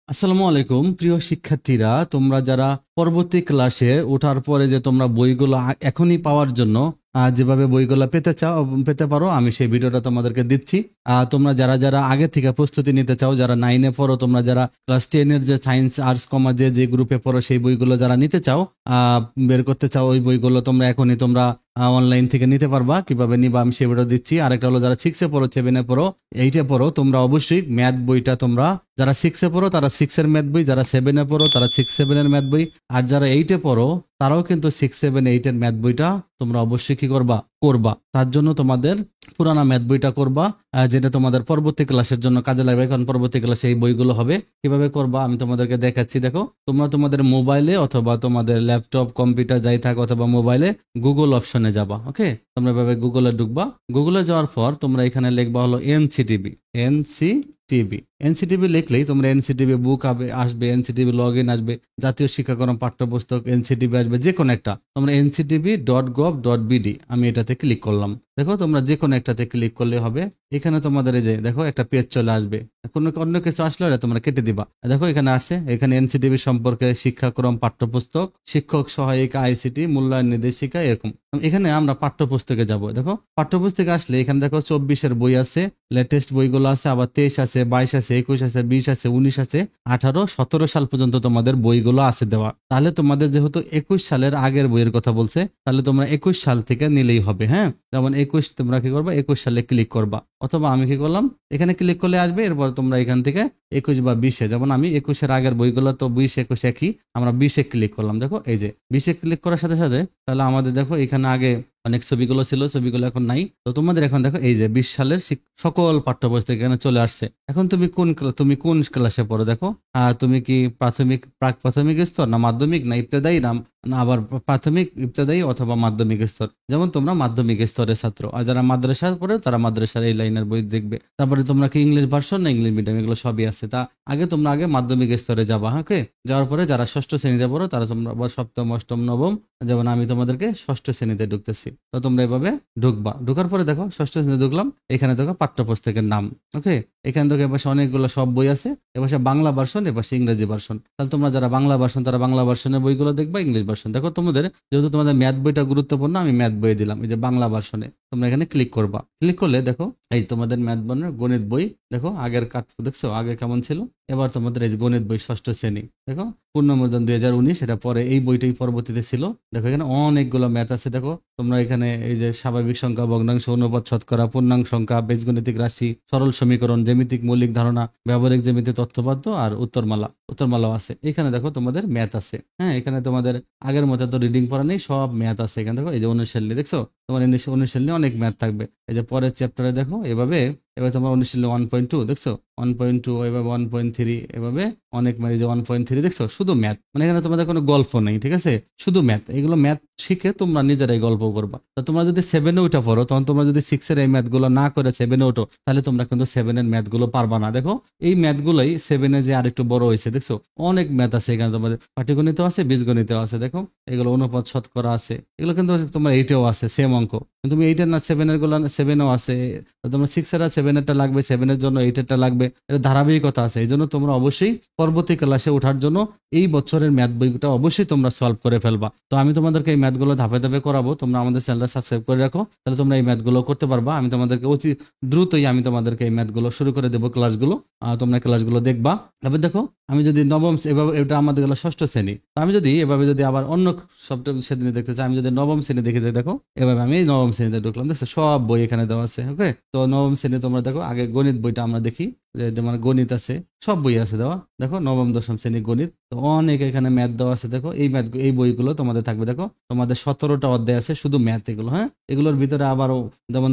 আসসালামু আলাইকুম প্রিয় শিক্ষার্থীরা, তোমরা যারা পরবর্তী ক্লাসে ওঠার পরে যে তোমরা বইগুলো এখনই পাওয়ার জন্য যেভাবে বইগুলো পেতে পারো, আমি সেই ভিডিওটা তোমাদেরকে দিচ্ছি। তোমরা যারা যারা আগে থেকে প্রস্তুতি নিতে চাও, যারা 9-এ পড়ো, তোমরা যারা ক্লাস 10-এর যে সায়েন্স আর্টস কমার্স যে গ্রুপে পড়ো, সেই বইগুলো যারা নিতে চাও, বের করতে চাও, ওই বইগুলো তোমরা এখনই তোমরা অনলাইন থেকে নিতে পারবা। কিভাবে নিবা আমি সেই ভিডিও দিচ্ছি। আরেকটা হলো যারা 6-এ পড়ো, 7-এ পড়ো, 8-এ পড়ো, তোমরা অবশ্যই ম্যাথ বইটা তোমরা যারা 6-এ পড়ো তারা 6-এর ম্যাথ বই, যারা 7-এ পড়ো তারা 6-7-এর ম্যাথ বই, আর যারা 8-এ পড়ো তারাও কিন্তু 6-7-8-এর ম্যাথ বইটা তোমরা অবশ্যই কি করবা। তার জন্য তোমাদের পুরানা ম্যাথ বইটা করবা, যেটা তোমাদের পরবর্তী ক্লাসের জন্য কাজে লাগবে। কারণ পরবর্তী ক্লাসে এই বইগুলো হবে। কিভাবে করবা আমি তোমাদেরকে দেখাচ্ছি। দেখো, তোমরা তোমাদের মোবাইলে অথবা তোমাদের ল্যাপটপ কম্পিউটার যাই থাক অথবা মোবাইলে গুগল অপশনে যাবা। ওকে, তোমরা এভাবে গুগলে ঢুকবা। গুগলে যাওয়ার পর তোমরা এখানে লিখবা হলো এনসিটিভি লিখলেই তোমরা এনসিটিভি বুক আসবে, এনসিটিভি লগ ইন আসবে, জাতীয় শিক্ষাক্রম পাঠ্যপুস্তক এনসিটিভি আসবে, যে কোনো একটা। তোমরা nctv.gov.bd আমি এটাতে ক্লিক করলাম। দেখো, তোমরা যে কোনো একটাতে ক্লিক করলে হবে। এখানে তোমাদের এই যে দেখো একটা পেজ চলে আসবে। কোনো অন্য কিছু আসলে তোমরা কেটে দিবা। দেখো এখানে আসছে, এখানে এনসিটিভি সম্পর্কে শিক্ষাক্রম পাঠ্যপুস্তক, শিক্ষক সহায়িকা, আইসিটি, মূল্যায়ন নির্দেশিকা, এরকম। এখানে আমরা পাঠ্যপুস্তকে যাব। দেখো পাঠ্যপুস্তকে আসলে এখানে দেখো 24-এর বই আছে, লেটেস্ট বইগুলো আছে, আবার 23 আছে, 22 আছে, 21 আছে, 20 আছে, 19 আছে, 18, 17 সাল পর্যন্ত তোমাদের বইগুলো আছে দেওয়া। তাহলে তোমাদের যেহেতু 21 সালের আগের বইয়ের কথা বলছে, তাহলে তোমরা 21 সাল থেকে নিলেই হবে। হ্যাঁ, যেমন 21 তোমরা কি করবা, 21 সালে ক্লিক করবা। অথবা আমি কি করলাম, এখানে ক্লিক করলে আসবে। এরপর তোমরা এখান থেকে 21 বা 20-এ, যেমন আমি 21-এর আগের বইগুলো তো 20, 21 একই, আমরা 20-এ ক্লিক করলাম। দেখো এই যে 20-এ ক্লিক করার সাথে সাথে তাহলে আমাদের দেখো এখানে আগে অনেক ছবিগুলো ছিল, ছবিগুলো এখন নাই। তো তোমাদের এখন দেখো এই যে 20 সালের সকল পাঠ্যপুস্তক এখানে চলে আসছে। এখন তুমি কোন ক্লাসে পড়ো। দেখো তুমি কি প্রাক প্রাথমিক স্তর, না মাধ্যমিক, না ইবতেদায়ী, না আবার প্রাথমিক, ইবতেদায়ী অথবা মাধ্যমিক স্তর। যেমন তোমরা মাধ্যমিক স্তরের ছাত্র, আর যারা মাদ্রাসা পড়ে তারা মাদ্রাসার এই লাইনের বই দেখবে। তারপরে তোমরা কি ইংলিশ ভার্সন না ইংলিশ মিডিয়াম, এগুলো সবই আছে। তা তোমরা আগে মাধ্যমিক স্তরে যাবা। ওকে, যাওয়ার পরে যারা ষষ্ঠ শ্রেণীতে পড়ো তারা তোমরা সপ্তম, অষ্টম, নবম, যেমন আমি তোমাদেরকে ষষ্ঠ শ্রেণীতে ঢুকতেছি। তো তোমরা এভাবে ঢুকবা। ঢুকার পরে দেখো ষষ্ঠ শ্রেণীতে ঢুকলাম, এখানে দেখো পাঠ্যপুস্তকের নাম। ওকে, এখানে দেখো এপাশে অনেকগুলো সব বই আছে, এপাশে বাংলা ভার্সন, এপাশে ইংরেজি ভার্সন। তাহলে তোমরা যারা বাংলা ভার্সন তারা বাংলা ভার্সনের বইগুলো দেখবা, ইংলিশ ভার্সন দেখো। তোমাদের যেহেতু তোমাদের ম্যাথ বইটা গুরুত্বপূর্ণ, আমি ম্যাথ বই দিলাম এই যে বাংলা ভার্সনে। তোমরা এখানে ক্লিক করবা। ক্লিক করলে দেখো এই তোমাদের ম্যাথ বইয়ের গণিত বই দেখো, আগের দেখছো আগে কেমন ছিল। এবার তোমাদের এই গণিত বই ষষ্ঠ শ্রেণী দেখো, পূর্ণমূল্যায়ন 2019, এটা পরে এই বইটাই পরবর্তীতে ছিল। দেখো এখানে অনেকগুলো ম্যাথ আছে। দেখো তোমরা এখানে এই যে স্বাভাবিক সংখ্যা, ভগ্নাংশ, অনুপাত, শতকরা, পূর্ণাঙ্গ সংখ্যা, বীজগণিতিক রাশি, সরল সমীকরণ, জ্যামিতিক মৌলিক ধারণা, ব্যবহারিক জ্যামিতি, তথ্যপাদ্য আর উত্তরমালাও আছে। এখানে দেখো তোমাদের ম্যাথ আছে। হ্যাঁ, এখানে তোমাদের আগের মতো তো রিডিং পড়া নেই, সব ম্যাথ আছে এখানে। দেখো এই যে অনুশীলনী দেখছো, তোমার অনুশীলনী অনেক ম্যাথ থাকবে। এই যে পরের চ্যাপ্টারে দেখো এভাবে, এবার তোমার অনুশীলনী 1.2 দেখছো, 1.2, এভাবে 1.3, এভাবে অনেক ম্যাথ। এই যে 1.3 দেখছো, শুধু ম্যাথ, মানে এখানে তোমাদের কোনো গল্প নেই, ঠিক আছে, শুধু ম্যাথ। এগুলো ম্যাথ শিখে তোমরা নিজেরাই গল্প করবা। তো তোমরা যদি 7-এ উঠা পড়ো, তখন তোমরা যদি 6-এর এই ম্যাথগুলো না করে 7-এ ওঠো, তাহলে তোমরা কিন্তু 7-এর ম্যাথগুলো পারবা না। দেখো এই ম্যাথগুলোই 7-এ যে আরেকটু বড় হয়েছে, দেখছো অনেক ম্যাথ আছে এখানে। তোমাদের পাটিগণিতও আছে, বীজগণিতও আছে। দেখো এগুলো অনুপাত, শতকরা আছে, এগুলো কিন্তু তোমার 8-এও আছে, সেম অঙ্ক। তুমি 8-এর না 7-এর গুলো 7-এও আছে। তোমরা 6-এর আর 7-এরটা লাগবে, 7-এর জন্য 8-এরটা লাগবে, এটা ধারাবাহিকতা আছে। এই জন্য তোমরা অবশ্যই পরবর্তী ক্লাসে ওঠার জন্য এই বছরের ম্যাথ বইটা অবশ্যই তোমরা সলভ করে ফেলবা। তো আমি তোমাদেরকে এই ম্যাথগুলো ধাপে ধাপে করাবো। তোমরা আমাদের চ্যানেলটা সাবস্ক্রাইব করে রাখো, তাহলে তোমরা এই ম্যাথগুলো করতে পারবা। আমি তোমাদেরকে অতি দ্রুতই আমি তোমাদেরকে এই ম্যাথগুলো শুরু করে দেবো, ক্লাসগুলো। তোমরা ক্লাসগুলো দেখবা। এবার দেখো আমি যদি নবম, এভাবে এটা আমাদের গেল ষষ্ঠ শ্রেণী। তো আমি যদি এভাবে যদি আবার অন্য সপ্তম শ্রেণী দেখতে চাই, আমি যদি নবম শ্রেণী দেখে দেখো, এভাবে আমি নবম শ্রেণীতে ঢুকলাম। দেখছো সব বই এখানে দেওয়া আছে। ওকে, তো নবম শ্রেণী তোমরা দেখো, আগে গণিত বইটা আমরা দেখি, যে তোমার গণিত আছে, সব বই আছে দেওয়া। দেখো নবম দশম শ্রেণী গণিত, তো অনেক এখানে ম্যাথ দেওয়া আছে। দেখো এই বইগুলো তোমাদের থাকবে। দেখো তোমাদের 17টা অধ্যায় আছে শুধু ম্যাথ। এগুলো হ্যাঁ, এগুলোর ভিতরে আবারও যেমন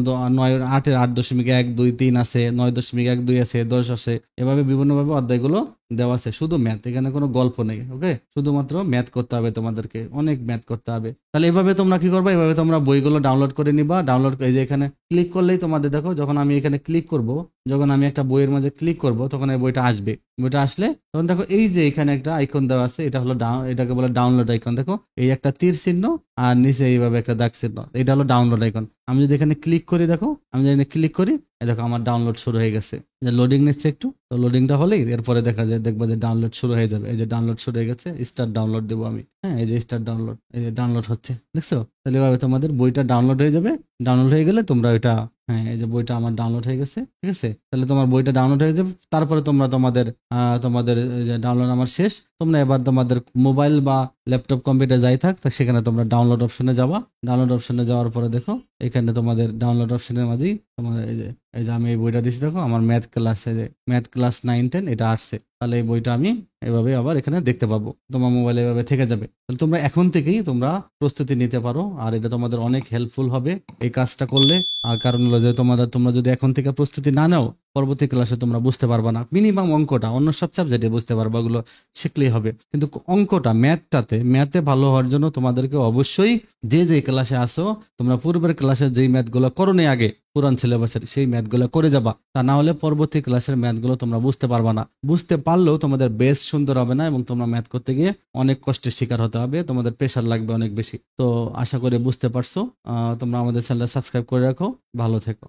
8-এর 8.1, 2, 3 আছে, 9.1, 2 আছে, 10 আছে, এভাবে বিভিন্নভাবে অধ্যায়গুলো দেওয়া আছে, শুধু ম্যাথ। এখানে কোনো গল্প নেই। ওকে, শুধুমাত্র ম্যাথ করতে হবে, তোমাদেরকে অনেক ম্যাথ করতে হবে। তাহলে এভাবে তোমরা কি করবে, এভাবে তোমরা বইগুলো ডাউনলোড করে নিবা। ডাউনলোড এই যে এখানে ক্লিক করলেই তোমাদের দেখো, যখন আমি এখানে ক্লিক করব, যখন আমি একটা বইয়ের মাঝে ক্লিক করব, তখন এই বইটা আসবে। বইটা আসলে তখন দেখো এই যে এখানে একটা আইকন দেওয়া আছে, এটা হলো এটাকে বলে ডাউনলোড আইকন। দেখো এই একটা তীর চিহ্ন আর নিচে এইভাবে একটা দাগ চিহ্ন, এটা হলো ডাউনলোড আইকন। আমি যদি এখানে ক্লিক করি, দেখো আমি যদি ক্লিক করি, এই দেখো আমার ডাউনলোড শুরু হয়ে গেছে, যে লোডিং নিচ্ছে একটু, তো লোডিংটা হলেই এরপরে দেখবা যে ডাউনলোড শুরু হয়ে যাবে। এই যে ডাউনলোড শুরু হয়ে গেছে, স্টার্ট ডাউনলোড দেবো আমি। হ্যাঁ, এই যে স্টার্ট ডাউনলোড, এই যে ডাউনলোড হচ্ছে, দেখছো? তাহলে এভাবে তোমাদের বইটা ডাউনলোড হয়ে যাবে। ডাউনলোড হয়ে গেলে তোমরা ওইটা, হ্যাঁ এই যে বইটা আমার ডাউনলোড হয়ে গেছে, ঠিক আছে? তাহলে তোমার বইটা ডাউনলোড হয়ে যাবে। তারপরে তোমরা তোমাদের এই যে ডাউনলোড আমার শেষ, তোমরা এবার তোমাদের মোবাইল বা ল্যাপটপ কম্পিউটার যাই থাক, তা সেখানে তোমরা ডাউনলোড অপশনে যাবা। ডাউনলোড অপশনে যাওয়ার পরে দেখো এখানে তোমাদের ডাউনলোড অপশনের মাঝেই তোমার এই যে আমি এই বইটা দিচ্ছি, দেখো আমার ম্যাথ ক্লাস, এই যে ম্যাথ ক্লাস 9-10 এটা আসছে। তাহলে এই বইটা আমি এভাবে আবার এখানে দেখতে পাবো, তোমার মোবাইলে এভাবে থেকে যাবে। তাহলে তোমরা এখন থেকেই তোমরা প্রস্তুতি নিতে পারো, আর এটা তোমাদের অনেক হেল্পফুল হবে এই কাজটা করলে। আর কারণ হলো যে তোমরা যদি এখন থেকে প্রস্তুতি না নাও, পরবর্তী ক্লাসে তোমরা বুঝতে পারবা না। মিনিমাম অঙ্কটা, অন্য সব সাবজেক্টে বুঝতে পারবা, ওগুলো শিখলেই হবে, কিন্তু অঙ্কটা, ম্যাথে ভালো হওয়ার জন্য তোমাদেরকে অবশ্যই যে ক্লাসে আসো, তোমরা পূর্বের ক্লাসে যেই ম্যাথগুলো করোনি আগে পুরান সিলেবাসের, সেই ম্যাথগুলো করে যাবা। তা না হলে পরবর্তী ক্লাসের ম্যাথগুলো তোমরা বুঝতে পারবা না। বুঝতে পারলেও তোমাদের বেস সুন্দর হবে না, এবং তোমরা ম্যাথ করতে গিয়ে অনেক কষ্টের শিকার হতে হবে, তোমাদের প্রেশার লাগবে অনেক বেশি। তো আশা করি বুঝতে পারছো। তোমরা আমাদের চ্যানেলটা সাবস্ক্রাইব করে রাখো। ভালো থেকো।